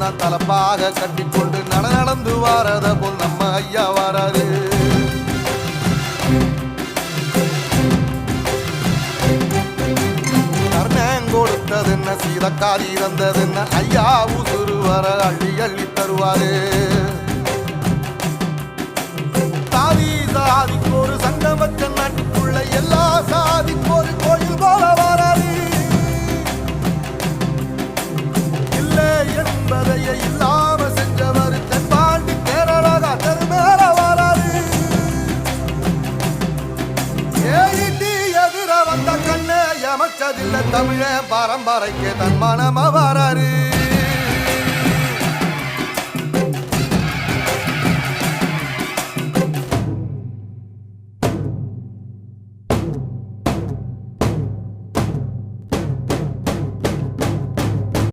தான் தலப்பாக கட்டிக்கொண்டு நடந்து வாரத போல் நம்ம ஐயா வராரு. கர்ணன் கொடுத்தது என்ன சீதக்காரி தந்தது என்ன ஐயா உசுறு வர அள்ளி அள்ளி தருவாரு. சாதிக்கு ஒரு சங்கம் வச்ச நாட்டுக்குள்ள எல்லா சாதிக்கு ஒரு கோயில் போல வராது. இல்லை என்பதையே இல்லாம செஞ்சவர் தென்பாண்டி கேரளா தெருமேல வராது. ஏறிட்டி எதிர வந்த கண்ணே எமச்சதில்லை தமிழ பரம்பரைக்கு தன் மனம வராரு.